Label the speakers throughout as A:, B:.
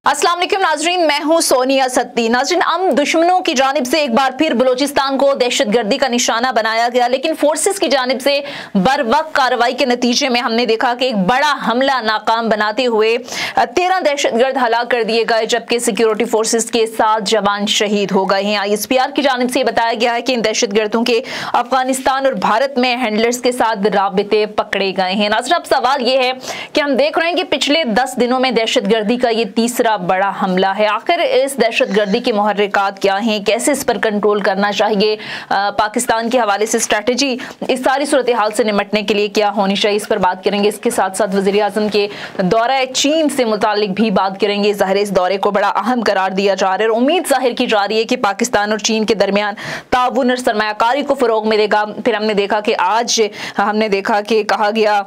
A: अस्सलाम वालेकुम नाजरीन, मैं हूं सोनिया सत्ती। नाजरीन, हम दुश्मनों की जानिब से एक बार फिर बलूचिस्तान को दहशतगर्दी का निशाना बनाया गया, लेकिन फोर्सेस की जानिब से बर वक्त कार्रवाई के नतीजे में हमने देखा कि एक बड़ा हमला नाकाम बनाते हुए 13 दहशतगर्द हलाक कर दिए गए, जबकि सिक्योरिटी फोर्सेस के 7 जवान शहीद हो गए हैं। ISPR की जानिब से बताया गया है कि इन दहशतगर्दों के अफगानिस्तान और भारत में हैंडलर्स के साथ राबिते पकड़े गए हैं। नाजरीन, अब सवाल ये है कि हम देख रहे हैं कि पिछले 10 दिनों में दहशतगर्दी का ये तीसरा बड़ा हमला है। आखिर इस दहशतगर्दी के मुहर्रिकात क्या हैं, कैसे इस पर कंट्रोल करना चाहिए, पाकिस्तान के हवाले से स्ट्रैटेजी इस सारी सूरत हाल से निपटने के लिए क्या होनी चाहिए, इस पर बात करेंगे। इसके साथ साथ वज़ीर आज़म के दौरा चीन से मुतालिक भी बात करेंगे। ज़ाहिर इस दौरे को बड़ा अहम करार दिया जा रहा है और उम्मीद जाहिर की जा रही है कि पाकिस्तान और चीन के दरमियान ताउन और सरमायाकारी को फ़रोग मिलेगा। फिर हमने देखा कि आज हमने देखा कि कहा गया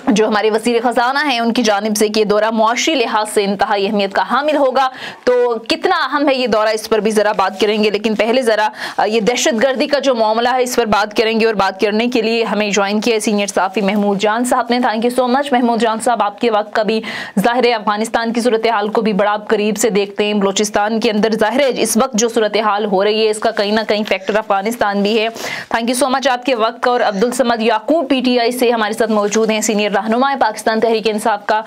A: जो हमारे वज़ीर ख़ज़ाना हैं उनकी जानिब से कि ये दौरा मुआशी लिहाज से इंतहाई अहमियत का हामिल होगा। तो कितना अहम है ये दौरा, इस पर भी ज़रा बात करेंगे। लेकिन पहले ज़रा ये दहशतगर्दी का जो मामला है इस पर बात करेंगे। और बात करने के लिए हमें ज्वाइन किया सीनियर सहाफ़ी महमूद जान साहब ने। Thank you so much Mahmood Jan साहब, आपके वक्त का भी ज़ाहिर है अफगानिस्तान की सूरत हाल को भी बड़ा करीब से देखते हैं। बलूचिस्तान के अंदर ज़ाहिर है इस वक्त जो सूरत हाल हो रही है इसका कहीं ना कहीं फैक्टर अफगानिस्तान भी है। थैंक यू सो मच आपके वक्त का। और अब्दुल समद याकूब PTI से हमारे साथ मौजूद हैं, सीनियर रहनुमा पाकिस्तान तहरीक इंसाफ का।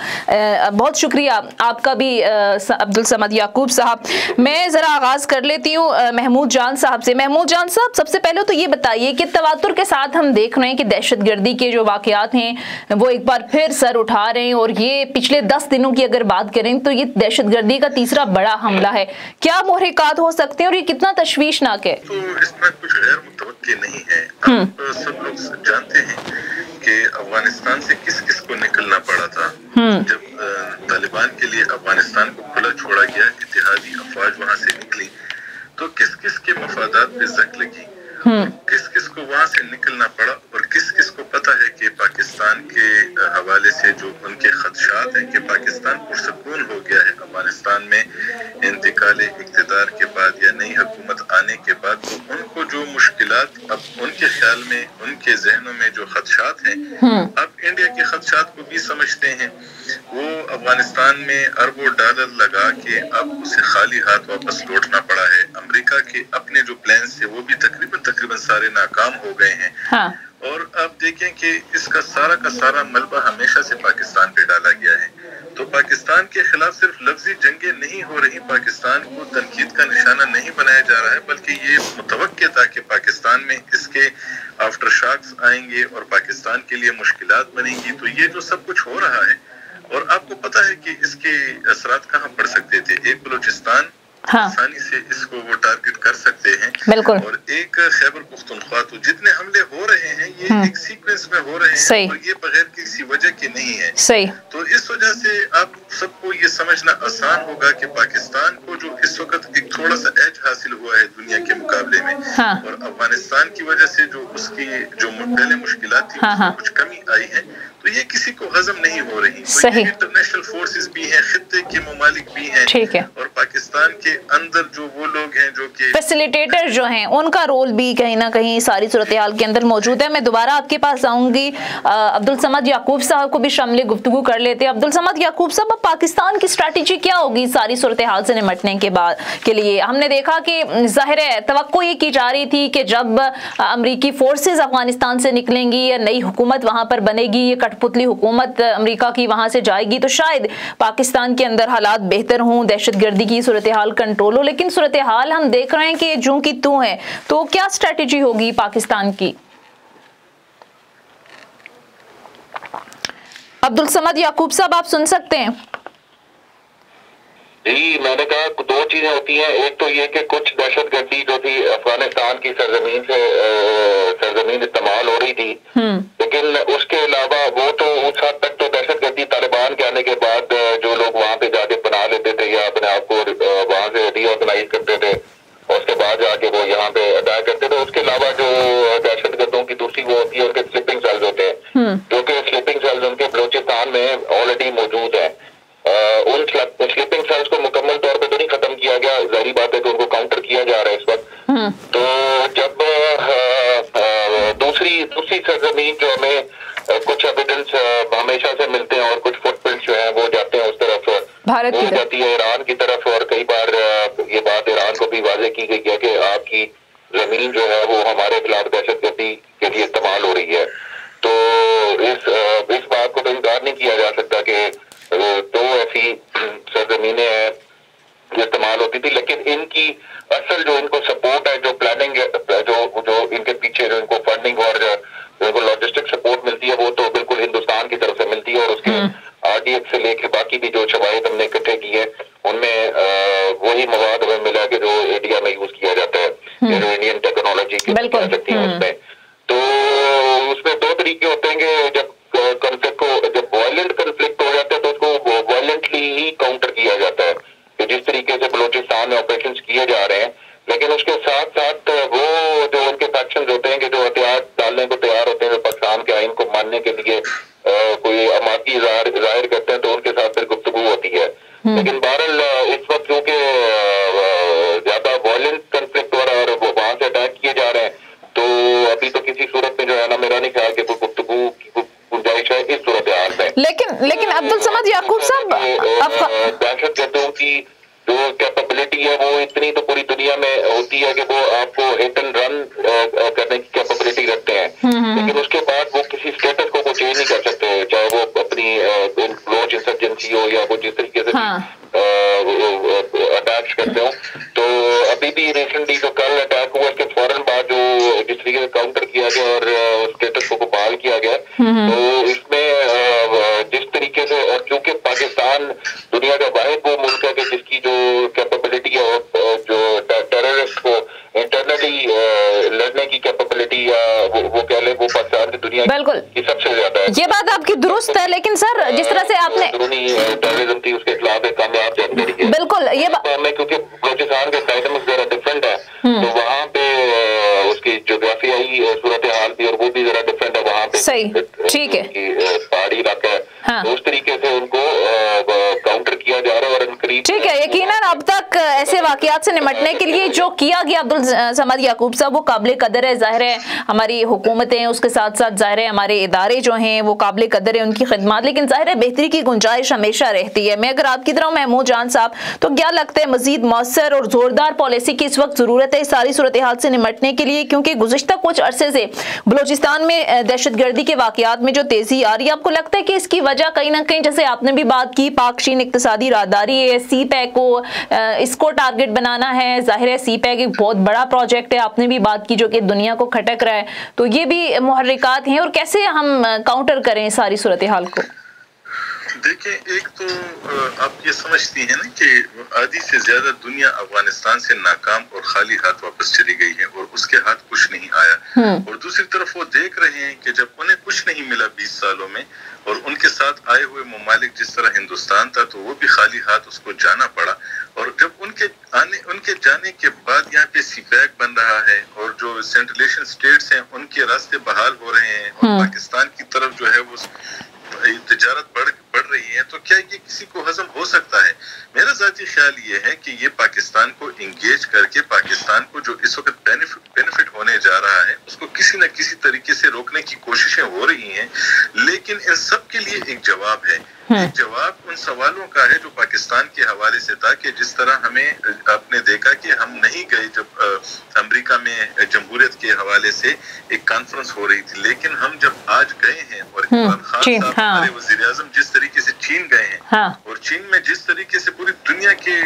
A: बहुत शुक्रिया आपका भी अब्दुल समद याकूब साहब। मैं ज़रा आगाज़ कर लेती हूँ महमूद जान साहब से। महमूद जान साहब, सबसे पहले तो ये बताइए कि तवातुर के साथ हम देख रहे हैं कि दहशतगर्दी के जो वाक़यात हैं वो एक बार फिर सर उठा रहे हैं और ये पिछले 10 दिनों की अगर बात करें तो ये दहशतगर्दी का तीसरा बड़ा हमला है। क्या मुहर्रिकात हो सकते हैं और ये कितना तशवीशनाक है?
B: तो इसमें कुछ गैर मुतवक्की नहीं है। आप सब लोग जानते हैं कि अफगानिस्तान से किस किस को निकलना पड़ा था जब तालिबान के लिए अफगानिस्तान को खुला छोड़ा गया, इत्तेहादी अफवाज वहां से निकली, तो किस किस के मफादात पे जंग लगी, किस किस को वहां से निकलना पड़ा और किस किस को पता है कि पाकिस्तान के हवाले से जो उनके खदशात हैं कि पाकिस्तान पुरसकून हो गया है अफगानिस्तान में इंतकाले इक़्तिदार के बाद या नई हुकूमत आने के बाद, तो उनको जो मुश्किलात अब उनके ख्याल में उनके जहनों में जो खदशात हैं अब इंडिया के खदशात को भी समझते हैं। वो अफगानिस्तान में अरबों डॉलर लगा के अब उसे खाली हाथ वापस लौटना पड़ा है। अमेरिका के अपने जो प्लान्स थे वो भी तकरीबन सारे नाकाम हो गए हैं। हाँ। और अब देखें कि इसका का सारा मलबा हमेशा से पाकिस्तान पे डाला गया है। तो पाकिस्तान के खिलाफ सिर्फ लफ्जी जंगें नहीं हो रही, पाकिस्तान को तनकीद का निशाना नहीं बनाया जा रहा है, बल्कि ये मुतवक्किल था कि पाकिस्तान में इसके आफ्टर शॉक्स आएंगे और पाकिस्तान के लिए मुश्किलात बनेंगी। तो ये जो सब कुछ हो रहा है, और आपको पता है कि इसके असरात कहाँ पड़ सकते थे। एक बलूचिस्तान आसानी से इसको वो टारगेट कर सकते हैं, बिल्कुल, और एक खैबर पुख्तनख्वा। तो जितने हमले हो रहे हैं ये एक सीक्वेंस में हो रहे हैं और ये बगैर किसी वजह के नहीं है। सही। तो इस वजह से आप सबको ये समझना आसान होगा कि पाकिस्तान को जो इस वक्त एक थोड़ा सा एज हासिल हुआ है दुनिया के मुकाबले में, और अफगानिस्तान की वजह से जो उसकी जो पहले मुश्किलात थी कुछ कमी आई है, तो ये किसी को हजम नहीं हो रही। तो ये इंटरनेशनल फोर्सेस भी हैं, खित्ते के ममालिक भी हैं, ठीक है, और पाकिस्तान के अंदर जो वो लोग हैं जो कि
A: फैसिलिटेटर जो हैं उनका रोल भी कहीं ना कहीं सारी सूरत हाल के अंदर मौजूद है। मैं दोबारा आपके पास आऊंगी। अब्दुल समद याकूब साहब को भी शामिल गुफ्तगू कर लेते हैं। अब्दुल समद याकूब साहब, अब पाकिस्तान की स्ट्रैटेजी क्या होगी सारी सूरत हाल से निपटने के बाद के लिए? हमने देखा कि जाहिर है तवक्को ये की जा रही थी कि जब अमरीकी फोर्सेज अफगानिस्तान से निकलेंगी या नई हुकूमत वहां पर बनेगी, ये कठपुतली हुकूमत अमेरिका की वहां से जाएगी, तो शायद पाकिस्तान के अंदर हालात बेहतर हों, दहशतगर्दी की सूरत हाल कंट्रोल हो। लेकिन सूरत हाल हम देख रहे हैं कि जो की तू है, तो क्या स्ट्रेटेजी होगी पाकिस्तान की? अब्दुल समद याकूब साहब, आप सुन सकते हैं?
C: जी, मैंने कहा 2 चीजें होती हैं। एक तो ये कि कुछ दहशतगर्दी जो थी अफगानिस्तान की सरजमीन इस्तेमाल हो रही थी, लेकिन उसके अलावा वो तो उस हद तक तो दहशतगर्दी तालिबान के आने के बाद जो लोग वहां पे जाके बना लेते थे या अपने आप को वहां से रीऑर्गेनाइज करते थे, उसके बाद जाके वो यहाँ पे अटैक करते थे। उसके अलावा जो दहशतगर्दों की दूसरी वो होती है उनके स्लीपिंग सेल्स होते हैं, जो कि स्लीपिंग सेल्स उनके बलूचिस्तान में ऑलरेडी मौजूद है। उन स्लीपिंग सेल्स को मुकम्मल तौर पे तो नहीं खत्म किया गया, जाहिर बात है कि उनको काउंटर किया जा रहा है इस वक्त। तो जब दूसरी सरजमीन जो हमें कुछ एविडेंस हमेशा से मिलते हैं और कुछ फुटप्रिंट्स जो है वो जाते हैं उस तरफ
A: भारत की
C: जाती है ईरान की तरफ, और कई बार ये बात ईरान को भी वाजे की गई है कि आपकी जमीन जो है वो हमारे खिलाफ दहशतगर्दी के लिए इस्तेमाल हो रही है। तो इस बात को तो इनकार नहीं किया जा सकता कि दो ऐसी सरजमीनें हैं जो इस्तेमाल होती थी, लेकिन इनकी असल जो इनको सपोर्ट है, जो प्लानिंग, जो इनके पीछे जो इनको फंडिंग और जो इनको लॉजिस्टिक सपोर्ट मिलती है, वो तो बिल्कुल हिंदुस्तान की तरफ से मिलती है। और उसके RDX से लेके बाकी भी जो शवाहिद हमने इकट्ठे की है, उनमें वही मवाद हमें मिला कि जो इंडिया में यूज किया जाता है, इंडियन टेक्नोलॉजी की कह सकती है उसमें। तो उसमें दो तरीके होते हैं कि जब कॉन्फ्लिक्ट को, जब वायलेंट कॉन्फ्लिक्ट हो जाता है तो उसको वायलेंटली ही काउंटर किया जाता है, कि जिस तरीके से बलूचिस्तान में ऑपरेशंस किए जा रहे हैं। लेकिन उसके साथ साथ वो जो उनके फैक्शंस होते हैं कि जो हथियार डालने को तैयार होते हैं, पाकिस्तान के आइन को मानने के लिए कोई आमादगी जाहिर करते हैं, तो उनके साथ फिर गुफ्तगू होती है। लेकिन बहरहाल इस वक्त क्योंकि ज्यादा वायलेंट कॉन्फ्लिक्ट हो रहा है और वहां से अटैक किए जा रहे हैं, तो अभी तो किसी सूरत में जो है ना, मेरा नहीं ख्याल कि कोई गुफ्तगू की गुंजाइश है इस सूरत हाल में।
A: लेकिन अब्दुल समद याकूब साहब,
C: दहशतगर्दों की जो कैपेबिलिटी है वो इतनी तो पूरी दुनिया में होती है कि वो आपको हिट एंड रन करने की कैपेबिलिटी रखते हैं, लेकिन उसके बाद वो किसी स्टेटस को चेंज नहीं कर सकते, चाहे वो अपनी बलोच इंसर्जेंसी हो या वो जिस तरीके से अटैक्स करते हो। तो अभी भी रिसेंटली जो कल अटैक हुआ, उसके फौरन बाद जो जिस तरीके से काउंटर किया गया और स्टेटस को बहाल किया गया, तो इसमें जिस तरीके से, और चूंकि पाकिस्तान दुनिया का वाहिद वो मुल्क है कि जिसकी जो कैपेबिलिटी है, जो टेररिस्ट को इंटरनली लड़ने की कैपेबिलिटी या वो कह ले, वो पाकिस्तान की दुनिया की सबसे ज्यादा है।
A: ये बात आपकी दुरुस्त है, लेकिन सर जिस तरह से आपने
C: टेररिज्म थी उसके खिलाफ एक कामयाब जंग लड़ी है।
A: बिल्कुल, ये
C: क्योंकि बलूचिस्तान के डायनामिक्स जरा डिफरेंट है, तो वहाँ पे उसकी जोग्राफियाई सूरत हाल भी और वो भी जरा डिफरेंट है वहाँ पे।
A: सही, ठीक है,
C: पहाड़ी इलाका है, तो उस तरीके से उनको काउंटर किया जा रहा है। और
A: ठीक है, यकीनन अब तक ऐसे वाकयात से निमटने के लिए जो किया गया अब्दुल समद याकूब साहब, वो काबिल कदर है। जाहिर है हमारी हुकूमतें, उसके साथ साथ जाहिर है हमारे इदारे जो हैं वो काबिल कदर है उनकी खिदमत, लेकिन जाहिर है बेहतरी की गुंजाइश हमेशा रहती है। मैं अगर आपकी तरह महमूद जान साहब, तो क्या लगता है मजीद मौसर और जोरदार पॉलिसी की इस वक्त जरूरत है इस सारी सूरत हाल से निमटने के लिए? क्योंकि गुज़िश्ता कुछ अरसे से बलूचिस्तान में दहशतगर्दी के वाकयात में जो तेजी आ रही है, आपको लगता है कि इसकी वजह कहीं ना कहीं, जैसे आपने भी बात की, पाक चीन इक्तिसादी राहदारी है, CPEC को इसको टारगेट बनाना है। जाहिर है CPEC एक बहुत बड़ा प्रोजेक्ट है, आपने भी बात की, जो कि दुनिया को खटक रहा है। तो ये भी मुहर्रिकात हैं, और कैसे हम काउंटर करें सारी सूरत हाल को?
B: देखिए, एक तो आप ये समझती हैं ना कि आधी से ज्यादा दुनिया अफगानिस्तान से नाकाम और खाली हाथ वापस चली गई है और उसके हाथ कुछ नहीं आया। और दूसरी तरफ वो देख रहे हैं कि जब उन्हें कुछ नहीं मिला 20 सालों में, और उनके साथ आए हुए ममालिक जिस तरह हिंदुस्तान था, तो वो भी खाली हाथ उसको जाना पड़ा। और जब उनके जाने के बाद यहाँ पे CPEC बन रहा है और जो सेंट्रल एशियन स्टेट्स हैं उनके रास्ते बहाल हो रहे हैं और पाकिस्तान की तरफ जो है वो तिजारत बढ़ रही है, तो क्या ये किसी को हजम हो सकता है? मेरा ज़ाती ख्याल ये है कि ये पाकिस्तान को इंगेज करके पाकिस्तान को जो इस वक्त बेनिफिट होने जा रहा है उसको किसी न किसी तरीके से रोकने की कोशिशें हो रही हैं। लेकिन इन सब के लिए एक जवाब है। एक जवाब उन सवालों का है जो पाकिस्तान के हवाले से था, कि जिस तरह हमें आपने देखा कि हम नहीं गए जब अमेरिका में जमहूरियत के हवाले से एक कॉन्फ्रेंस हो रही थी, लेकिन हम जब आज गए हैं और इमरान खान साहब हमारे वज़ीर आज़म जिस तरीके से चीन गए हैं और चीन में जिस तरीके से पूरी दुनिया के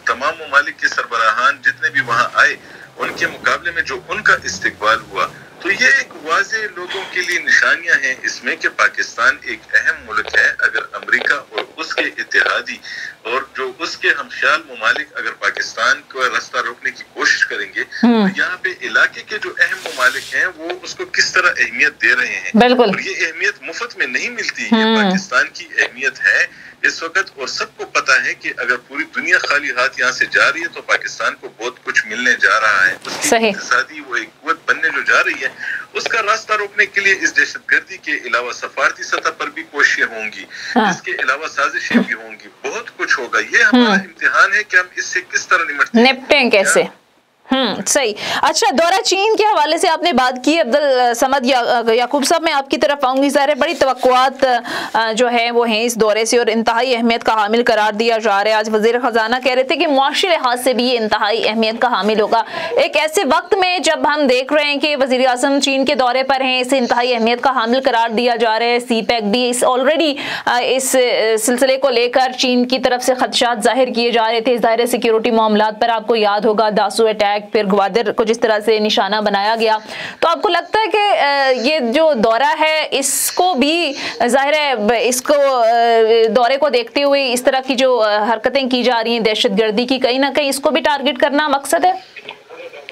B: तमाम ममालिक के सरबराहान जितने भी वहां आए, उनके मुकाबले में जो उनका इस्तकबाल हुआ, तो ये एक वाज़े लोगों के लिए निशानियां हैं इसमें कि पाकिस्तान एक अहम मुल्क है। अगर अमेरिका और उसके इत्तेहादी और जो उसके हमख्याल ममालिक अगर पाकिस्तान को रास्ता रोकने की कोशिश करेंगे, तो यहाँ पे इलाके के जो अहम ममालिक हैं वो उसको किस तरह अहमियत दे रहे हैं। और ये अहमियत मुफ्त में नहीं मिलती, ये पाकिस्तान की अहमियत है इस वक्त। और सबको पता है कि अगर पूरी दुनिया खाली हाथ यहाँ से जा रही है तो पाकिस्तान को बहुत कुछ मिलने जा रहा है। उसकी इक़्तिसादी वो एक कुव्वत बनने जो जा रही है, उसका रास्ता रोकने के लिए इस दहशतगर्दी के अलावा सफारती सतह पर भी कोशिशें होंगी, इसके अलावा साजिशें भी होंगी, बहुत कुछ होगा। ये हमारा इम्तिहान है कि हम इससे किस तरह निपटें कैसे।
A: सही। अच्छा, दौरा चीन के हवाले से आपने बात की, अब्दुल समद याकूब साहब, मैं आपकी तरफ आऊंगी। ज़ाहिर है बड़ी तवक्कुआत जो है वो हैं इस दौरे से और इंतहाई अहमियत का हामिल करार दिया जा रहा है। आज वज़ीर ख़जाना कह रहे थे कि मुआशी लिहाज से भी ये इंतहाई अहमियत का हामिल होगा। एक ऐसे वक्त में जब हम देख रहे हैं कि वज़ीर आज़म चीन के दौरे पर हैं, इसे इंतहाई अहमियत का हामिल करार दिया जा रहा है। CPEC भी ऑलरेडी इस सिलसिले को लेकर चीन की तरफ से खदशात जाहिर किए जा रहे थे। ज़ाहिर सिक्योरिटी मामलात पर आपको याद होगा दासू अटैक, फिर ग्वादर को जिस तरह से निशाना बनाया गया। तो आपको लगता है कि ये जो दौरा है इसको भी जाहिर है इसको दौरे को देखते हुए इस तरह की जो हरकतें की जा रही हैं दहशतगर्दी की, कहीं ना कहीं इसको भी टारगेट करना मकसद है?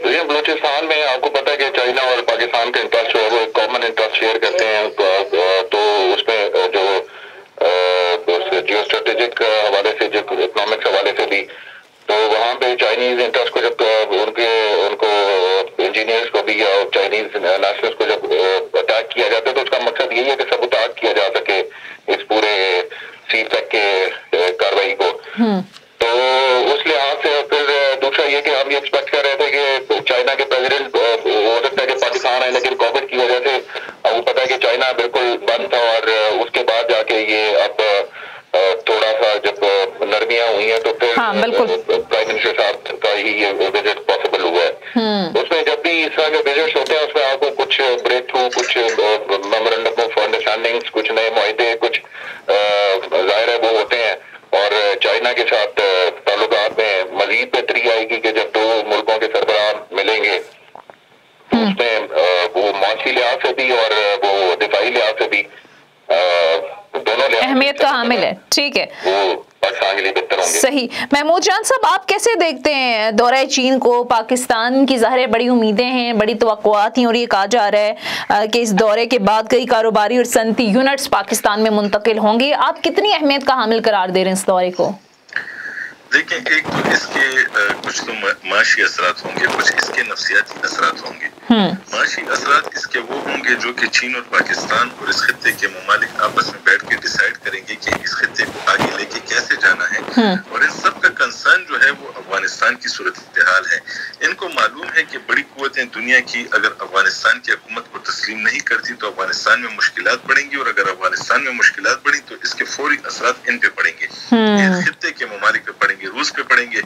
C: ये बलूचिस्तान में आपको पता है कि चाइना और पाकिस्तान के इंटरेस्ट जो है वो एक कॉमन इंटरेस्ट शेयर करते हैं, तो उसमें जो जियो स्ट्रेटेजिक हवाले से, जो इकोनॉमिक्स हवाले से भी, तो वहाँ पे चाइनीज इंटरेस्ट को जब उनको इंजीनियर्स को भी या चाइनीज नेशनल्स को जब अटैक किया जाता है तो उसका मकसद यही है कि सबूताज किया जा सके इस पूरे CPEC के कार्रवाई को। तो उस लिहाज से फिर दूसरा ये कि हम ये एक्सपेक्ट कर रहे थे कि चाइना के प्रेसिडेंट हो सकता है कि पाकिस्तान आए, लेकिन कोविड की वजह से आपको पता है कि चाइना बिल्कुल बंद था और उसके बाद जाके ये अब थोड़ा सा जब नरमियां हुई हैं तो फिर प्राइम मिनिस्टर साहब का ही ये विजिट पॉसिबल हुआ है। उसमें जब भी इस तरह के विजिट्स होते हैं उसमें आपको कुछ ब्रेक थ्रू, कुछ मेमोरेंडम ऑफ अंडरस्टैंडिंग्स, कुछ नए मुआहदे, कुछ जाहिर है वो होते हैं और चाइना के साथ ताल्लुकात में मजीद बेहतरी आएगी कि जब दो मुल्कों के सरबराह मिलेंगे उसमें वो माशी लिहाज से भी और वो दिफाई लिहाज से भी दोनों
A: अहमियत का हामिल है। ठीक है, सही। महमूद जान साहब, आप कैसे देखते हैं दौरा चीन को? पाकिस्तान की ज़ाहिर बड़ी उम्मीदें हैं, बड़ी तवक्कुआत हैं और ये कहा जा रहा है कि इस दौरे के बाद कई कारोबारी और सनती यूनिट्स पाकिस्तान में मुंतकिल होंगे। आप कितनी अहमियत का हामिल करार दे रहे हैं इस दौरे को?
B: देखें, एक तो इसके कुछ तो माशी असरात होंगे, कुछ इसके नफसियाती असरात होंगे। माशी असरात इसके वो होंगे जो कि चीन और पाकिस्तान और इस खित्ते के ममालिक आपस में बैठ के डिसाइड करेंगे कि इस खित्ते को आगे लेके कैसे जाना है। और इन सब का कंसर्न जो है वो अफगानिस्तान की सूरत हाल है। इनको मालूम है कि बड़ी कुव्वतें दुनिया की अगर अफगानिस्तान की हुकूमत को तस्लीम नहीं करती तो अफगानिस्तान में मुश्किलात बढ़ेंगी, और अगर अफगानिस्तान में मुश्किलात बढ़ी तो इसके फौरी असरात इन पे पड़ेंगे, इस खित्ते के ममालिक पे पड़ेंगे, रूस पे पड़ेंगे,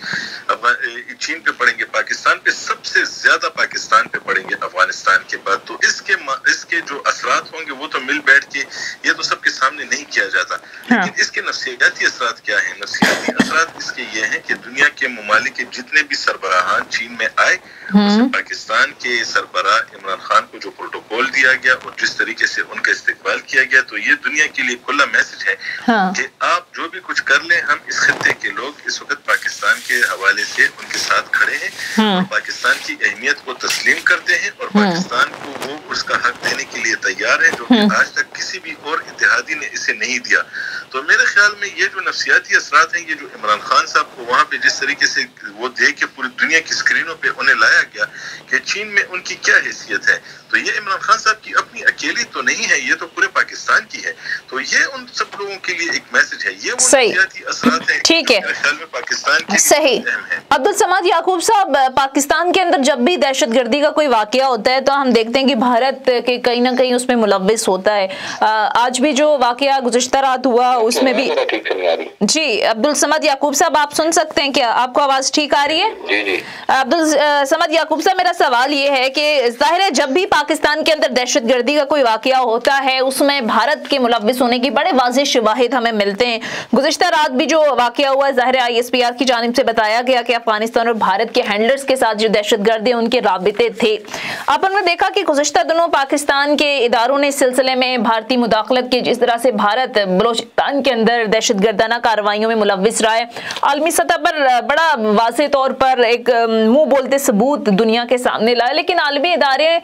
B: चीन पे पड़ेंगे, पाकिस्तान पे, सबसे ज्यादा पाकिस्तान पे पड़ेंगे अफगानिस्तान के बाद। तो इसके जो असरात होंगे वो तो मिल बैठ के ये तो सबके सामने नहीं किया जाता, लेकिन इसके नफसियाती असरात क्या है? नफसियाती असरात इसके ये हैं कि दुनिया के ममालिक के जितने भी सरबराहान चीन में आए, उसमें पाकिस्तान के सरबराह इमरान खान को जो प्रोटोकॉल दिया गया और जिस तरीके से उनका इस्तेकबाल किया गया, तो ये दुनिया के लिए खुला मैसेज है कि आप जो भी कुछ कर लें, हम इस खित्ते के लोग इस वक्त पाकिस्तान के हवाले से उनके साथ खड़े हैं और पाकिस्तान की अहमियत को तस्लीम करते हैं और पाकिस्तान को वो उसका हक देने के लिए तैयार है, जो कि आज तक किसी भी और इत्तेहादी ने इसे नहीं दिया। तो मेरे ख्याल में ये जो नफसियाती असरात हैं, ये जो इमरान खान साहब को वहाँ पे जिस तरीके से वो दे के पूरी दुनिया की स्क्रीनों पे उन्हें लाया गया कि चीन में उनकी क्या हैसियत है, तो ये इमरान खान साहब की अपनी अकेली तो नहीं है, ये तो पूरे पाकिस्तान की है। तो ये उन सब लोगों के लिए एक मैसेज है, ये वो नफसियाती असरात हैं।
A: ठीक है,
B: मेरे ख्याल में पाकिस्तान की
A: सही। अब्दुल समद याकूब साहब, पाकिस्तान के अंदर जब भी दहशतगर्दी का कोई वाकया होता है तो हम देखते हैं कि भारत के कहीं ना कहीं उसमें मुलव्विस होता है। आज भी जो वाकया गुज़िश्ता रात हुआ उसमें भी। जी अब्दुल समद याकूब साहब, आप सुन सकते हैं क्या? आपको आवाज ठीक आ रही है?
C: जी जी।
A: अब्दुल समद याकूब साहब, मेरा सवाल ये है कि जाहिर है जब भी पाकिस्तान के अंदर दहशतगर्दी का कोई वाकया होता है उसमें भारत के मुलव्विस होने की बड़े वाज़ेह शवाहिद हमें मिलते हैं। गुज़िश्ता रात भी जो वाकया हुआ, ज़ाहिर है ISPR की जानिब से बताया गया कि अफगानिस्तान और भारत के हैंडलर्स के साथ जो दहशतगर्द हैं उनके राबिते थे। अपन ने देखा कि गुज़िश्ता दिनों पाकिस्तान के इदारों ने इस सिलसिले में भारतीय मुदाखलत की, जिस तरह से भारत बलोचिस्तान के अंदर दहशतगर्दाना कार्रवाइयों में मुलव्विस रहा है, आलमी सतह पर बड़ा वाज़ेह तौर पर एक मुंह बोलते सबूत दुनिया के सामने लाया, लेकिन आलमी इदारे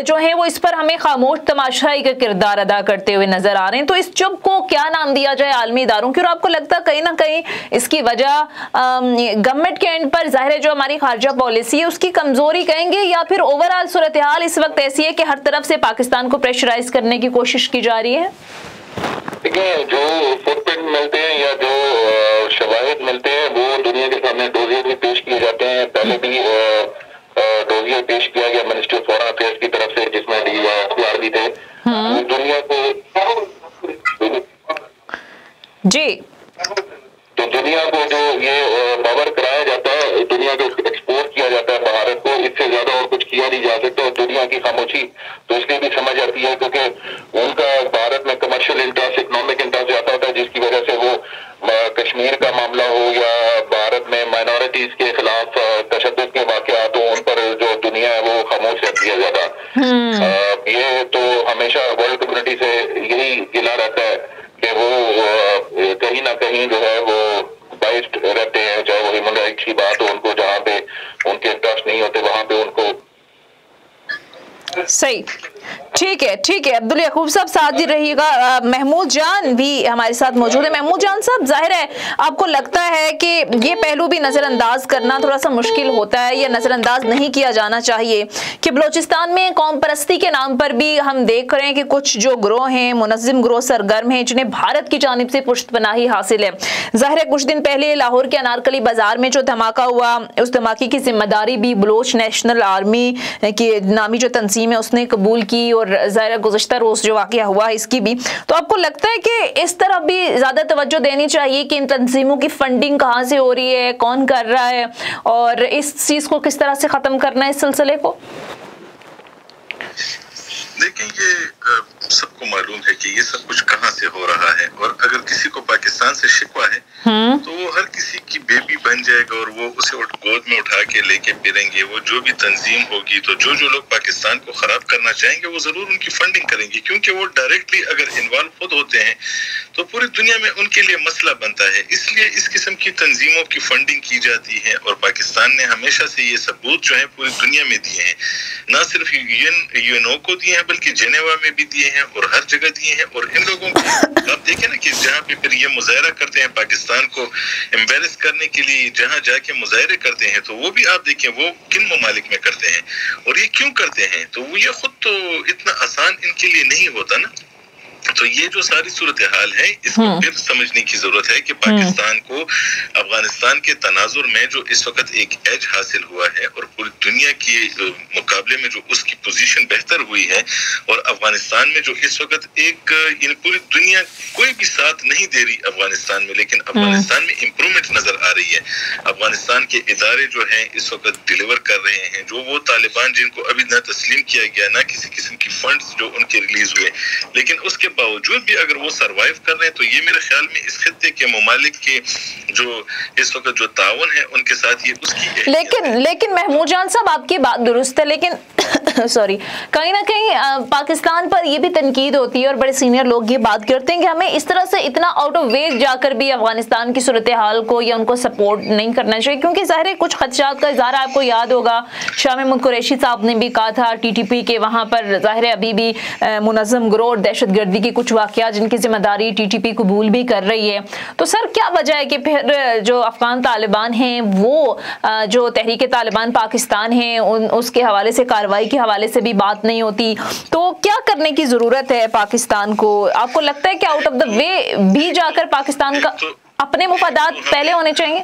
A: जो हैं वो इस पर हमें खामोश तमाशाई का किरदार अदा करते हुए नजर आ रहे हैं। तो इस चुप को क्या नाम दिया जाए आलमी इदारों की? और आपको लगता है कहीं ना कहीं इसकी वजह गवर्नमेंट के एंड पर जाहिर है जो हमारी खारजा पॉलिसी है उसकी कमजोरी कहेंगे, या फिर ओवरऑल सूरत हाल इस वक्त ऐसी है कि हर तरफ से पाकिस्तान को प्रेशराइज करने की कोशिश की जा रही है?
C: देखिए, जो फुटप्रिंट मिलते हैं या जो शवाहिद मिलते हैं वो दुनिया के सामने डोजियर भी पेश किए जाते हैं। पहले भी
A: जी।
C: तो दुनिया को जो ये पावर कराया जाता है, दुनिया को एक्सपोर्ट किया जाता है भारत को, इससे ज्यादा और कुछ किया नहीं जा सकता। और दुनिया की खामोशी तो इसलिए भी समझ आती है क्योंकि उनका भारत में कमर्शियल इंटरेस्ट, इकोनॉमिक इंटरेस्ट ज्यादा होता है, जिसकी वजह से वो कश्मीर का मामला हो या भारत में माइनॉरिटीज के खिलाफ तशद्दुद के वाक़यात हो, उन पर जो दुनिया है वो खामोश रहती है ज्यादा। ये तो हमेशा वर्ल्ड कम्युनिटी से यही गिला रहता है कि वो कहीं ना कहीं जो है वो बाइस्ड रहते हैं, चाहे वो ह्यूमन राइट्स की बात हो, उनको जहाँ पे उनके इंटरेस्ट नहीं होते वहां पे उनको।
A: सही, ठीक है अब्दुल यकूब साहब साथ ही रहिएगा। महमूद जान भी हमारे साथ मौजूद है। महमूद जान साहब, जाहिर है आपको लगता है कि ये पहलू भी नज़रअंदाज करना थोड़ा सा मुश्किल होता है या नज़रअंदाज नहीं किया जाना चाहिए कि बलूचिस्तान में कौम परस्ती के नाम पर भी हम देख रहे हैं कि कुछ जो ग्रोह हैं, मुनज़्ज़िम ग्रोह सरगर्म हैं, जिन्हें भारत की जानिब से पुश्तपनाही हासिल है। जाहिर है कुछ दिन पहले लाहौर के अनारकली बाजार में जो धमाका हुआ, उस धमाके की जिम्मेदारी भी बलोच नेशनल आर्मी की नामी जो तंजीम है उसने कबूल की, और ज़ाहिर गुज़श्ता रोज़ जो वाक़या हुआ है इसकी भी। तो आपको लगता है कि इस तरफ भी ज़्यादा तवज्जो देनी चाहिए कि इन तंजीमों की फंडिंग कहाँ से हो रही है, कौन कर रहा है, और इस चीज़ को किस तरह से ख़त्म करना है, इस सिलसिले को?
B: देखिए, ये सबको मालूम है कि ये सब कुछ कहाँ से हो रहा है, और अगर किसी को पाकिस्तान से शिकवा है तो वो हर किसी की बेबी बन जाएगा और वो उसे गोद में उठा के लेके फिरेंगे। वो जो भी तंजीम होगी, तो जो जो लोग पाकिस्तान को खराब करना चाहेंगे वो जरूर उनकी फंडिंग करेंगे, क्योंकि वो डायरेक्टली अगर इन्वॉल्व खुद होते हैं तो पूरी दुनिया में उनके लिए मसला बनता है। इसलिए इस किस्म की तंजीमों की फंडिंग की जाती है, और पाकिस्तान ने हमेशा से ये सबूत जो है पूरी दुनिया में दिए हैं, ना सिर्फ यूएनओ को दिए हैं बल्कि जेनेवा में भी दिए हैं और हर जगह दिए हैं। और इन लोगों को आप देखें ना कि जहाँ पे फिर ये मुजाहरा करते हैं पाकिस्तान को एम्बेरस करने के लिए, जहाँ जाके मुजाहरे करते हैं, तो वो भी आप देखें वो किन ममालिक में करते हैं और ये क्यों करते हैं। तो वो ये खुद तो इतना आसान इनके लिए नहीं होता ना। तो ये जो सारी सूरत हाल है इसको फिर समझने की जरूरत है कि पाकिस्तान को अफगानिस्तान के तनाजुर में जो इस वक्त एक एज हासिल हुआ है और पूरी दुनिया के मुकाबले में जो उसकी पोजीशन बेहतर हुई है, और अफगानिस्तान में जो इस वक्त एक पूरी दुनिया कोई भी साथ नहीं दे रही अफगानिस्तान में, लेकिन अफगानिस्तान में इम्प्रूवमेंट नजर आ रही है। अफगानिस्तान के इदारे जो हैं इस वक्त डिलीवर कर रहे हैं, जो वो तालिबान जिनको अभी न तस्लीम किया गया, ना किसी किस्म की फंड्स जो उनके रिलीज हुए, लेकिन उसके बावजूद भी अगर वो सरवाइव कर रहे हैं, तो ये मेरे ख्याल में इस खित्ते के ममालिक के जो इस वक्त जो ताउन है उनके साथ ये उसकी
A: लेकिन महमूद जान साहब आपकी बात दुरुस्त है, लेकिन सॉरी, कहीं ना कहीं पाकिस्तान पर ये भी तनकीद होती है और बड़े सीनियर लोग ये बात करते हैं कि हमें इस तरह से इतना आउट ऑफ वे जाकर भी अफगानिस्तान की सूरत हाल को या उनको सपोर्ट नहीं करना चाहिए, क्योंकि ज़ाहिर है कुछ खदशात का इज़हार आपको याद होगा, शाह महमूद कुरैशी साहब ने भी कहा था टीटीपी के वहाँ पर ज़ाहिर है अभी भी मुनज़्ज़म गिरोह दहशतगर्दी की कुछ वाक़यात जिनकी जिम्मेदारी टीटीपी कबूल भी कर रही है। तो सर क्या वजह है कि फिर जो अफगान तालिबान हैं वो जो तहरीक तालिबान पाकिस्तान है उसके हवाले से, कार्रवाई के हवाले से भी बात नहीं होती? तो क्या करने की ज़रूरत है पाकिस्तान को? आपको लगता है कि आउट ऑफ द वे भी जाकर पाकिस्तान का अपने मुफादात पहले होने चाहिए?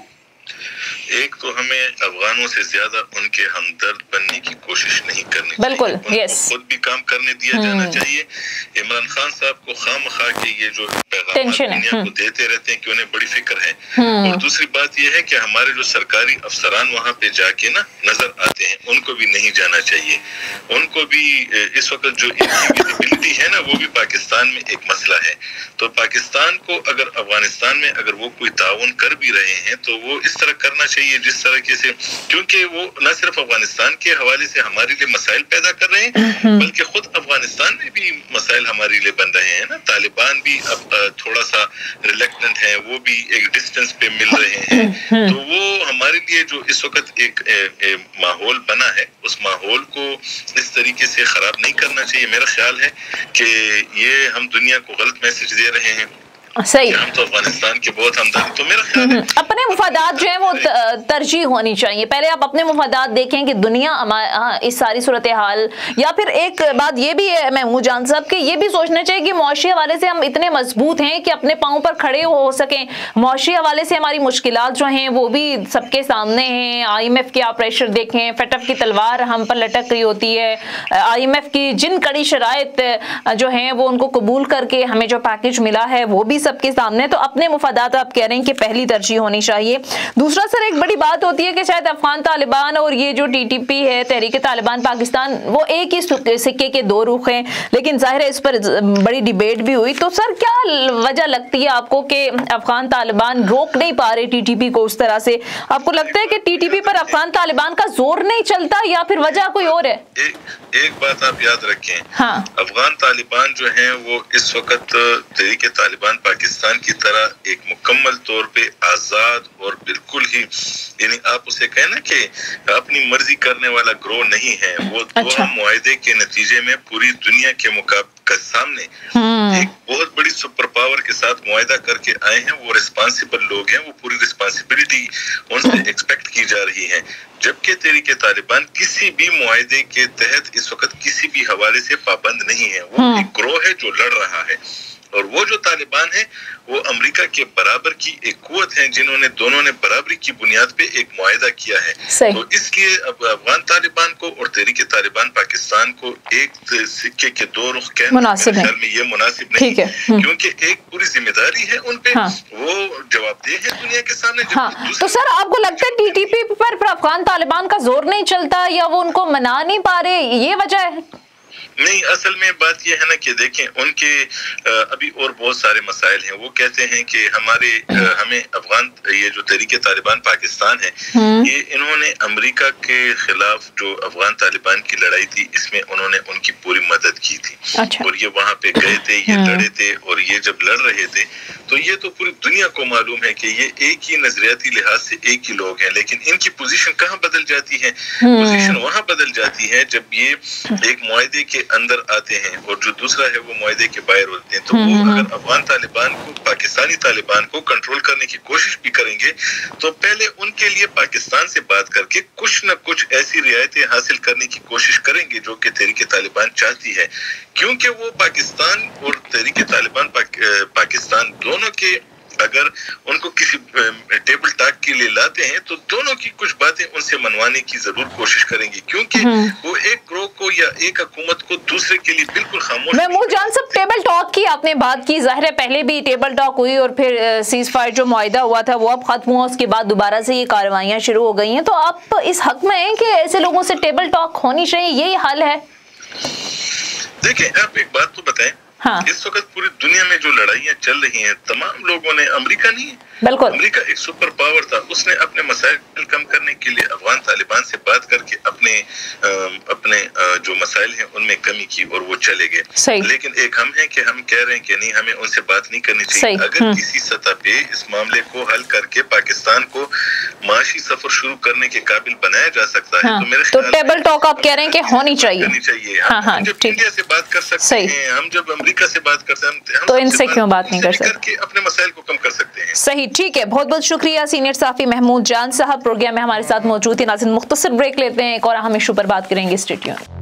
B: एक तो हमें अफगानों से ज्यादा उनके हमदर्द बनने की कोशिश नहीं करनी चाहिए,
A: बिल्कुल, यस,
B: खुद भी काम करने दिया जाना चाहिए। इमरान खान साहब को खामखा के ये जो पैगाम दुनिया को देते रहते हैं कि उन्हें बड़ी फिक्र है, और दूसरी बात ये है कि हमारे जो सरकारी अफसरान वहाँ पे जाके ना नजर आते हैं, उनको भी नहीं जाना चाहिए। उनको भी इस वक्त जो विजिबिलिटी है ना वो भी पाकिस्तान में एक मसला है। तो पाकिस्तान को अगर अफगानिस्तान में अगर वो कोई ताउन कर भी रहे हैं तो वो इस तरह करना चाहिए जिस तरह से, क्योंकि वो न सिर्फ अफगानिस्तान के हवाले से हमारे लिए मसाइल पैदा कर रहे हैं बल्कि खुद अफगानिस्तान में भी मसाइल हमारे लिए बन रहे हैं ना। तालिबान भी अब थोड़ा सा रिलेक्टेंट है, वो भी एक डिस्टेंस पे मिल रहे हैं। तो वो हमारे लिए जो इस वक्त एक माहौल बना है उस माहौल को इस तरीके से खराब नहीं करना चाहिए। मेरा ख्याल है कि ये हम दुनिया को गलत मैसेज दे रहे हैं।
A: सही,
B: हम तो अफगानिस्तान के बहुत हमदर्द, तो मेरा ख्याल है
A: अपने मुफादात जो है वो तरजीह होनी चाहिए। पहले आप अपने मुफादात देखें कि दुनिया इस सारी सूरत हाल, या फिर एक बात ये भी है महमूद जान साहब कि ये भी सोचना चाहिए कि मुआशी हवाले से हम इतने मजबूत हैं कि अपने पाँव पर खड़े हो सकें। मुआशी हवाले से हमारी मुश्किलात जो हैं वो भी सबके सामने हैं। IMF के आप प्रेशर देखें, फटफ की तलवार हम पर लटक रही होती है। IMF की जिन कड़ी शराइत जो हैं वो उनको कबूल करके हमें जो पैकेज मिला है वो भी सब के सामने, तो अपने मुफादात आप कह रहे हैं कि पहली तरजीह होनी चाहिए। दूसरा सर, एक बड़ी बात होती है कि शायद अफगान तालिबान और ये जो टीटीपी है, तहरीक तालिबान पाकिस्तान, वो एक ही सिक्के के दो रुख हैं, लेकिन जाहिर है इस पर बड़ी डिबेट भी हुई। तो सर क्या वजह लगती है आपको कि अफगान तालिबान रोक नहीं पा रहे टीटीपी को उस तरह से? आपको लगता है कि टीटीपी पर अफगान तालिबान का जोर नहीं चलता या फिर वजह कोई और है?
B: एक बात आप याद रखें,
A: हाँ,
B: अफगान तालिबान जो हैं वो इस वक्त तहरीक तालिबान पाकिस्तान की तरह एक मुकम्मल तौर पे आजाद और बिल्कुल ही, यानी आप उसे कहें ना कि अपनी मर्जी करने वाला ग्रोह नहीं है। वो दोहा मुआहदे के नतीजे में पूरी दुनिया के सामने एक बहुत बड़ी सुपर पावर के साथ मुआहदा करके आए हैं। वो रिस्पांसिबल लोग हैं, वो पूरी रिस्पांसिबिलिटी उनसे एक्सपेक्ट की जा रही है। जबकि तहरीक तालिबान किसी भी मुआहदे के तहत इस वक्त किसी भी हवाले से पाबंद नहीं है। वो एक ग्रोह है जो लड़ रहा है, और वो जो तालिबान है वो अमेरिका के बराबर की एक कुव्वत है, जिन्होंने दोनों ने बराबरी की बुनियाद पे एक मुआहदा किया है। तो इसलिए अब अफगान तालिबान को और तहरीक तालिबान पाकिस्तान को एक सिक्के के दो रुख कहना मेरे ख्याल में ये मुनासिब नहीं है, क्योंकि एक पूरी जिम्मेदारी है उन पे, वो जवाबदेह है दुनिया के सामने।
A: तो सर आपको लगता है टीटीपी पर अफगान तालिबान का जोर नहीं चलता या वो उनको मना नहीं पा रहे, ये वजह है?
B: नहीं, असल में बात यह है ना कि देखें, उनके अभी और बहुत सारे मसाइल हैं। वो कहते हैं कि हमें अफगान, ये जो तहरीक तालिबान पाकिस्तान है, ये इन्होंने अमेरिका के खिलाफ जो अफगान तालिबान की लड़ाई थी, इसमें उन्होंने उनकी पूरी मदद की थी। और ये वहाँ पे गए थे, ये लड़े थे, और ये जब लड़ रहे थे तो ये तो पूरी दुनिया को मालूम है कि ये एक ही नजरियाती लिहाज से एक ही लोग हैं, लेकिन इनकी पोजीशन कहाँ बदल जाती है? पोजीशन वहाँ बदल जाती है जब ये एक मुआहदे के अंदर आते हैं और जो दूसरा है वो मुआहदे के बाहर होते हैं। तो वो अगर अफगान तालिबान को, पाकिस्तानी तालिबान को कंट्रोल करने की कोशिश भी करेंगे तो पहले उनके लिए पाकिस्तान से बात करके कुछ न कुछ ऐसी रियायतें हासिल करने की कोशिश करेंगे जो कि तहरीक तालिबान चाहती है, क्योंकि वो पाकिस्तान और तहरीक तालिबान पाकिस्तान दोनों के अगर उनको किसी टेबल टॉक के लिए लाते हैं तो दोनों की कुछ बातें उनसे मनवाने की जरूर कोशिश करेंगे, क्योंकि वो एक ग्रोह को या एक हुकूमत को दूसरे के लिए बिल्कुल खामोश।
A: महमूद जान साहब, टेबल टॉक की आपने बात की, जाहिर है पहले भी टेबल टॉक हुई और फिर सीज फायर जो मुआहदा हुआ था वो अब खत्म हुआ, उसके बाद दोबारा से ये कार्रवाइयां शुरू हो गई हैं। तो आप इस हक में हैं कि ऐसे लोगों से टेबल टॉक होनी चाहिए, यही हल है?
B: देखिए, आप एक बात तो बताएं, इस वक्त पूरी दुनिया में जो लड़ाइयां चल रही हैं, तमाम लोगों ने, अमेरिका नहीं,
A: बिल्कुल,
B: अमेरिका एक सुपर पावर था, उसने अपने मसाइल कम करने के लिए अफगान तालिबान से बात करके अपने जो मसाइल हैं उनमें कमी की और वो चले गए। लेकिन एक हम हैं कि हम कह रहे हैं कि नहीं, हमें उनसे बात नहीं करनी चाहिए। अगर किसी सतह पे इस मामले को हल करके पाकिस्तान को माशी सफर शुरू करने के काबिल बनाया जा सकता है, तो मेरे
A: तो टेबल टॉक आप कह रहे हैं कि होनी चाहिए।
B: हम जब इंडिया से बात कर सकते हैं, हम जब अमेरिका से बात करते हैं,
A: तो इनसे क्यों बात नहीं कर सकते?
B: अपने मसाइल को कम कर सकते हैं।
A: सही, ठीक है, बहुत बहुत शुक्रिया सीनियर सहाफी महमूद जान साहब प्रोग्राम में हमारे साथ मौजूद थे। नाज़रीन, मुख्तसर ब्रेक लेते हैं, एक और अहम इशू पर बात करेंगे। Stay tuned.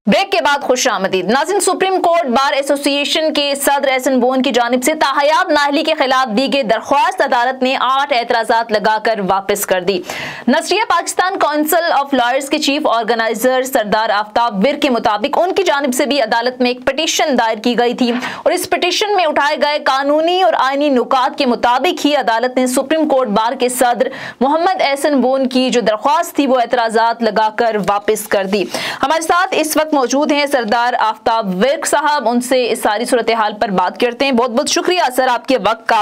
A: ब्रेक के बाद खुश आमदीद। नाज़रीन, सुप्रीम कोर्ट बार एसोसिएशन के सदर एहसन बोन की जानिब से ताहयात नाअहली के खिलाफ दी गई दरख्वास्त अदालत ने 8 एतराज़ात लगाकर वापस कर दी। नसरिया पाकिस्तान काउंसिल ऑफ लॉयर्स के चीफ ऑर्गेनाइजर सरदार आफ्ताब विर्क के मुताबिक उनकी जानिब से भी अदालत में एक पिटीशन दायर की गई थी और इस पिटीशन में उठाए गए कानूनी और आईनी नुकात के मुताबिक ही अदालत ने सुप्रीम कोर्ट बार के सदर मोहम्मद एहसन बोन की जो दरख्वास्त थी वो एतराज़ात लगाकर वापस कर दी। हमारे साथ इस वक्त मौजूद हैं सरदार आफ्ताब विर्क साहब, उनसे इस सारी सूरत हाल पर बात करते हैं। बहुत बहुत शुक्रिया सर आपके वक्त का।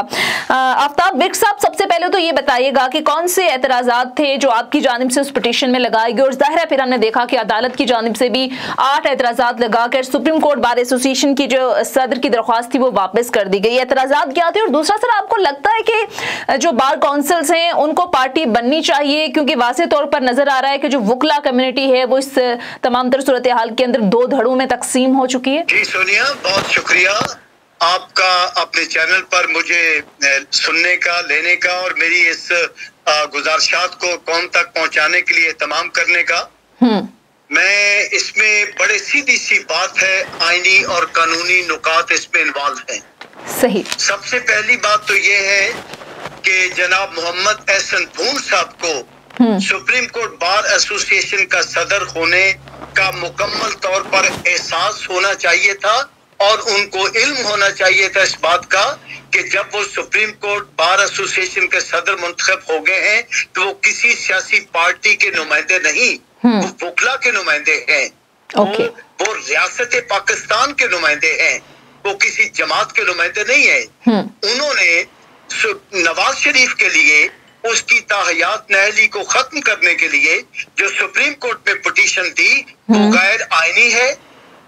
A: आफ्ताब विर्क साहब, सबसे पहले तो ये बताइएगा कि कौन से एतराज़ात थे जो आपकी जानिब से उस पिटीशन में लगाए गए, और जाहिर है फिर हमने देखा कि अदालत की जानिब से भी 8 एतराज़ात लगाकर सुप्रीम कोर्ट बार एसोसिएशन की जो सदर की दरख्वास्त थी वो वापस कर दी गई। एतराज़ात क्या थे? और दूसरा सर, आपको लगता है कि जो बार काउंसिल्स हैं उनको पार्टी बननी चाहिए, क्योंकि वाज़ेह तौर पर नजर आ रहा है कि जो वकला कम्युनिटी है वो इस तमाम तर सूरत हाल के अंदर 2 धड़ों में तकसीम हो चुकी है।
D: जी सोनिया, बहुत शुक्रिया आपका अपने चैनल पर मुझे सुनने का, लेने का और मेरी इस गुजारिशात को कौम तक पहुंचाने के लिए तमाम करने का। मैं इसमें बड़े सीधी सी बात है, आईनी और कानूनी नुकात इसमें इन्वॉल्व हैं।
A: सही।
D: सबसे पहली बात तो ये है कि जनाब मोहम्मद एहसन बून साहब को सुप्रीम कोर्ट बार एसोसिएशन का सदर होने का मुकम्मल तौर पर एहसास होना चाहिए था और उनको इल्म होना चाहिए था इस बात का कि जब वो सुप्रीम कोर्ट बार एसोसिएशन के सदर मुंतखब हो गए हैं तो वो किसी सियासी पार्टी के नुमाइंदे नहीं, वो वकला के नुमाइंदे हैं। वो रियासत पाकिस्तान के नुमाइंदे हैं, वो किसी जमात के नुमाइंदे नहीं है। उन्होंने नवाज शरीफ के लिए उसकी ताहयात नहली को खत्म करने के लिए जो सुप्रीम कोर्ट में पिटीशन दी वो गैर आईनी है,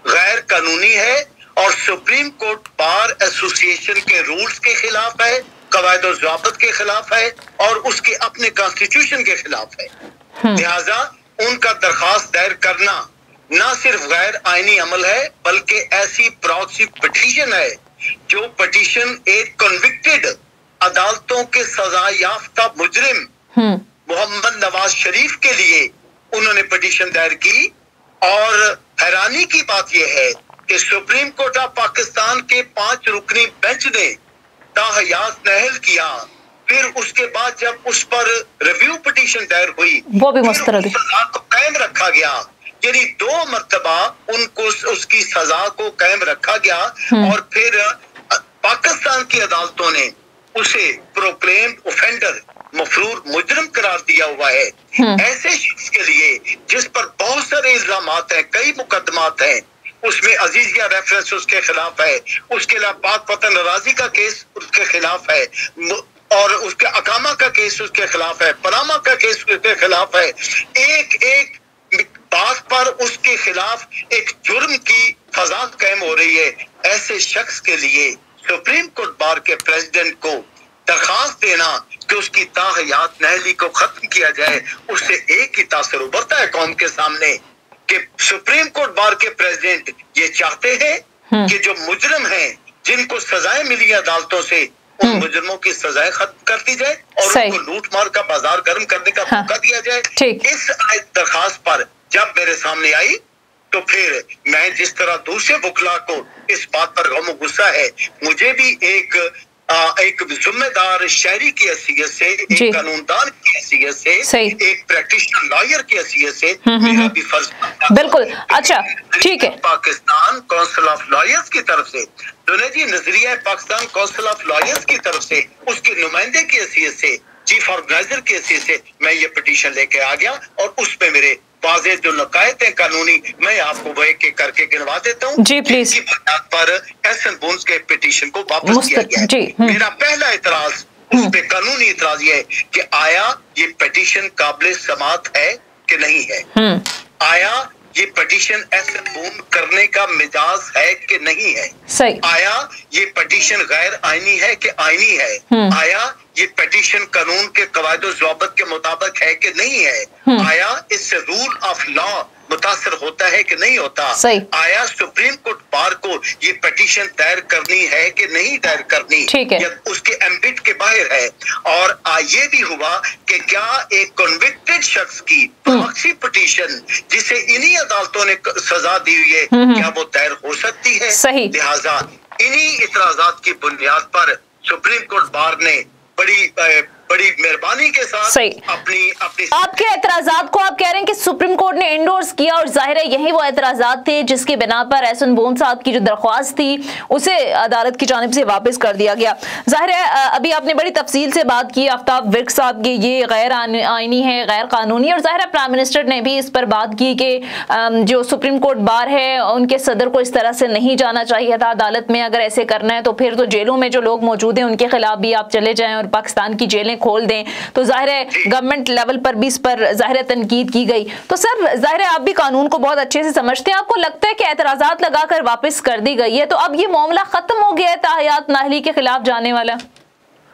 D: गैर कानूनी है और सुप्रीम कोर्ट बार एसोसिएशन के रूल्स के खिलाफ है, कवायद और ज़वाबित के खिलाफ है और उसके अपने कॉन्स्टिट्यूशन के खिलाफ है। लिहाजा उनका दरखास्त दायर करना न सिर्फ गैर आईनी अमल है बल्कि ऐसी प्रॉक्सी पिटीशन है जो पिटीशन एक कन्विक्टेड अदालतों के सजा याफ्ता मुजरिम मोहम्मद नवाज शरीफ के लिए उन्होंने पिटीशन दायर की। और हैरानी की बात यह है कि सुप्रीम कोर्ट ऑफ पाकिस्तान के 5 रुकनी बेंच ने ताहयात नहल किया, फिर उसके बाद जब उस पर रिव्यू पिटीशन दायर हुई
A: वो भी मुस्तरद
D: सजा को कायम रखा गया, यानी 2 मर्तबा उनको उसकी सजा को कायम रखा गया और फिर पाकिस्तान की अदालतों ने उसे प्रोक्लेम्ड ऑफेंडर मफरूर मुजरिम करार दिया हुआ है। ऐसे शख्स के लिए जिस पर बहुत सारे इल्जामात हैं, कई मुकदमात हैं, उसमें अजीजिया रेफरेंस उसके खिलाफ है, उसके अलावा पाक वतन नाराजी का केस उसके खिलाफ है और उसके अकामा का केस उसके खिलाफ है, पनामा का केस उसके खिलाफ है। एक एक बात पर उसके खिलाफ एक जुर्म की फजा कायम हो रही है। ऐसे शख्स के लिए सुप्रीम कोर्ट बार के प्रेसिडेंट को दरखास्त देना कि उसकी ताहयात नहली को खत्म किया जाए, उससे एक ही तासर उभरता है कौम के सामने कि सुप्रीम कोर्ट बार के प्रेसिडेंट ये चाहते हैं कि जो मुजरिम हैं जिनको सजाएं मिली अदालतों से उन मुजरिमों की सजाएं खत्म कर दी जाए और उनको लूट मार का बाजार गर्म करने का मौका दिया जाए। इस दरखास्त पर जब मेरे सामने आई तो फिर मैं जिस तरह दूसरे वकला को इस बात पर गम गुस्सा है, मुझे भी एक जिम्मेदार शहरी की हैसियत से, एक कानूनदान की हैसियत से, एक प्रैक्टिशनर लॉयर की हैसियत से मेरा भी फर्ज
A: बिल्कुल। अच्छा ठीक है,
D: पाकिस्तान काउंसिल ऑफ लॉयर्स की तरफ से दुनिया जी नजरिया पाकिस्तान काउंसिल ऑफ लॉयर्स की तरफ से उसके नुमाइंदे की हैसियत से, चीफ ऑर्गेनाइजर की हैसियत से मैं ये पिटीशन लेके आ गया और उस पे मेरे वाज़ेह जो नकायत है कानूनी मैं आपको वो एक एक करके गिनवा देता हूँ
A: जी प्लीज।
D: इसकी बुनियाद पर एहसन बून के पिटीशन को वापस किया गया है। मेरा पहला इतराज उस पे कानूनी इतराज ये है कि आया ये पिटीशन काबिल समाअत है कि नहीं है, आया ये पिटीशन एहसन बून करने का मिजाज है कि नहीं है,
A: सही, आया
D: ये पिटीशन गैर आईनी है कि आईनी है, आया ये पिटीशन कानून के कवायद ज़वाबित के मुताबिक है कि नहीं है, आया इससे रूल ऑफ लॉ मुतासर होता है कि नहीं होता, आया सुप्रीम कोर्ट बार को ये पिटीशन दायर करनी है कि नहीं दायर करनी, या उसके एम्बिट के बाहर है। और ये भी हुआ कि क्या एक कन्विक्टेड शख्स की प्रॉक्सी पिटीशन जिसे इन्हीं अदालतों ने सजा दी हुई है क्या वो दायर हो सकती है? लिहाजा इन्हीं इतराजात की बुनियाद पर सुप्रीम कोर्ट बार ने बड़ी मेहरबानी के साथ अपनी
A: आपके एतराजात को आप कह रहे हैं कि सुप्रीम कोर्ट ने इंडोर्स किया और जाहिर है यही वो एतराजात थे जिसके बिना पर एहसन बून साहब की जो दरख्वास्त थी उसे अदालत की जानिब से वापस कर दिया गया। जाहिर है अभी आपने बड़ी तफसील से बात की आफ्ताब विर्क साहब की, ये गैर आईनी है, गैर कानूनी, और जाहिर है प्राइम मिनिस्टर ने भी इस पर बात की कि जो सुप्रीम कोर्ट बार है उनके सदर को इस तरह से नहीं जाना चाहिए था अदालत में, अगर ऐसे करना है तो फिर तो जेलों में जो लोग मौजूद हैं उनके खिलाफ भी आप चले जाएं और पाकिस्तान की जेलें खोल दें। तो जाहिर है गवर्नमेंट लेवल पर भी इस पर जाहिर है तनकीद की गई। तो सर जाहिर है आप भी कानून को बहुत अच्छे से समझते हैं, आपको लगता है कि एतराजात लगाकर वापस कर दी गई है तो अब ये मामला खत्म हो गया है ताहयात नाहली के खिलाफ जाने वाला?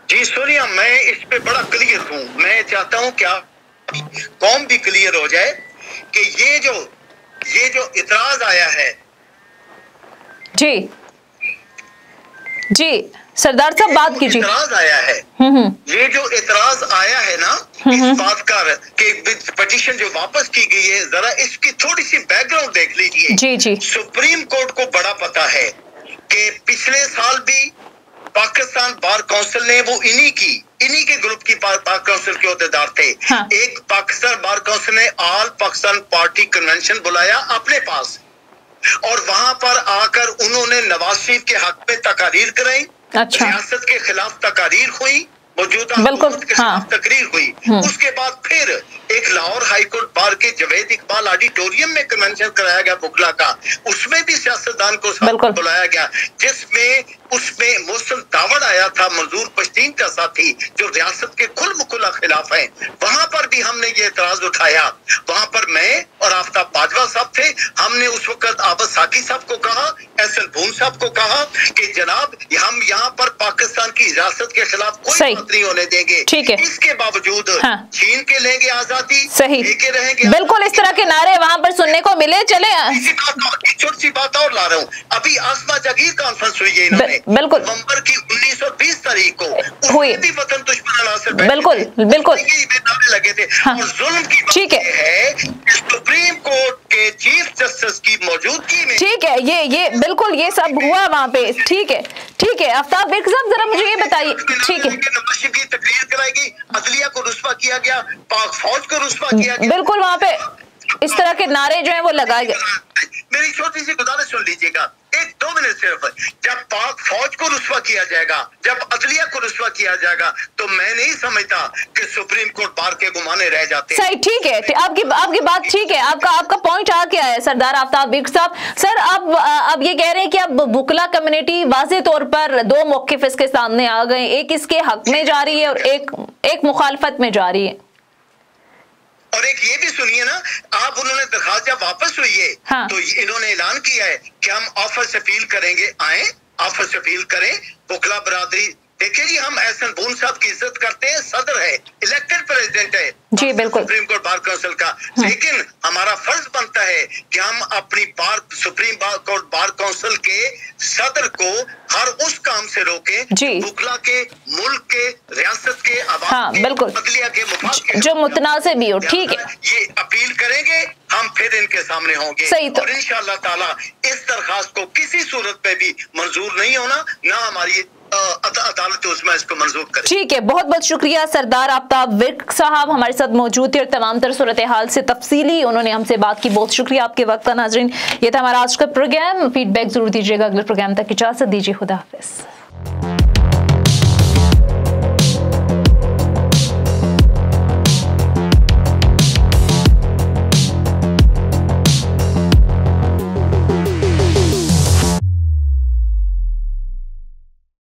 D: जी सोनिया, मैं इस पे बड़ा क्लियर हूँ। मैं चाहता हूँ क्या कौम भी क्लियर हो जाए कि ये जो इतराज आया है।
A: जी सरदार साहब बात कीजिए।
D: इतराज आया है, ये जो इतराज आया है ना इस बात का कि पिटीशन जो वापस की गई है, जरा इसकी थोड़ी सी बैकग्राउंड देख लीजिए।
A: जी।
D: सुप्रीम कोर्ट को बड़ा पता है कि पिछले साल भी पाकिस्तान बार काउंसिल ने वो इन्हीं के ग्रुप की बार काउंसिल के अहदेदार थे।
A: हाँ।
D: एक पाकिस्तान बार काउंसिल ने ऑल पाकिस्तान पार्टी कन्वेंशन बुलाया अपने पास, और वहां पर आकर उन्होंने नवाज शरीफ के हक में तकारीर कराई।
A: अच्छा।
D: रियासत के खिलाफ तकारीर हुई, मौजूदा
A: बिल्कुल,
D: हुकूमत के
A: हाँ।
D: खिलाफ तकरीर हुई। उसके बाद फिर एक लाहौर हाई कोर्ट बार के जवेद इकबाल ऑडिटोरियम में कन्वेंशन कराया गया बुकला का, उसमें भी सियासतदान को साथ बुलाया गया, जिसमें उसमें मोहसिन दावड़ आया था, मंजूर पश्तीन का साथी, जो रियासत के खुल मुकुल्ला खिलाफ है। वहां पर भी हमने ये एतराज उठाया। वहां पर मैं और आफ्ताब बाजवा साहब थे। हमने उस वक्त आबद साकी साहब को कहा, एहसन भून साहब को कहा कि जनाब हम यहाँ पर पाकिस्तान की रियासत के खिलाफ कोई बात नहीं होने देंगे।
A: ठीक है।
D: इसके बावजूद
A: हाँ।
D: छीन के लेंगे आजादी,
A: सही,
D: लेके रहेंगे।
A: बिल्कुल इस तरह के नारे वहां पर सुनने को मिले। चले
D: छोटी सी बात और ला रहा हूँ, अभी आसमा जागीर कॉन्फ्रेंस हुई है इन्होंने
A: बिल्कुल
D: नवंबर की 1920 तारीख को
A: हुई,
D: भी वतन दुश्मन अनासर
A: बिल्कुल बिल्कुल
D: लगे थे।
A: हाँ।
D: और जुल्म की
A: ठीक
D: है सुप्रीम कोर्ट के चीफ जस्टिस की मौजूदगी में,
A: ठीक है, ये बिल्कुल ये सब हुआ वहां पे। ठीक है, ठीक है। आफ्ताब बिर्क साहब जरा मुझे ये बताइए। ठीक है,
D: नवाज शरीफ की तकरीर कराएगी, अदलिया को रुस्वा किया गया, पाक फौज को रुस्वा किया गया।
A: बिल्कुल वहां पे इस तरह के नारे जो हैं वो लगाए गए।
D: मेरी छोटी सी गुजारिश सुन लीजिएगा, 1-2 मिनट सिर्फ। जब पाक फौज को रुस्वा किया जाएगा, जब अदलिया को रुस्वा किया जाएगा, तो मैं नहीं समझता कि सुप्रीम कोर्ट बार के गुमाने रह जाते।
A: सही, ठीक है, आपकी बात ठीक है। आपका पॉइंट आ क्या है सरदार आफ्ताब बिर्क साहब? सर अब ये कह रहे हैं कि अब बुकला कम्युनिटी वाज़े तौर पर दो मौक़िफ़ इसके सामने आ गए, एक इसके हक में जा रही है और एक मुखालफत में जा रही है।
D: और एक ये भी सुनिए ना, आप उन्होंने दरखास्त जब वापस हुई है,
A: हाँ।
D: तो इन्होंने ऐलान किया है कि हम ऑफर से अपील करेंगे, आए ऑफर से अपील करें। बुकला बरादरी, देखिए जी, हम एहसन भून साहब की इज्जत करते हैं, सदर है, इलेक्टेड प्रेसिडेंट है
A: जी, बिल्कुल,
D: सुप्रीम कोर्ट बार काउंसिल का, लेकिन हमारा फर्ज बनता है कि हम अपनी सुप्रीम कोर्ट बार काउंसिल के सदर को हर उस काम से रोकें बुकला के, मुल्क के, रियासत के, आवाम के, अदलिया के मुफाद के
A: जो मुतनाज़िर भी हो। ठीक है,
D: ये अपील करेंगे, हम फिर इनके सामने होंगे।
A: सही, तो
D: और इंशाअल्लाह ताला इस दरखास्त को किसी सूरत पे भी मंजूर नहीं होना, ना हमारी अदालत उसमें इसको मंजूर करे। ठीक
A: है, बहुत बहुत शुक्रिया सरदार आफ्ताब बिर्क साहब हमारे साथ मौजूद थे और तमाम तर सूरत हाल से तफसीली उन्होंने हमसे बात की। बहुत शुक्रिया आपके वक्त का। नाज़रीन, ये था हमारा आज का प्रोग्राम। फीडबैक जरूर दीजिएगा। अगले प्रोग्राम तक इजाजत दीजिए। खुदा हाफिज़।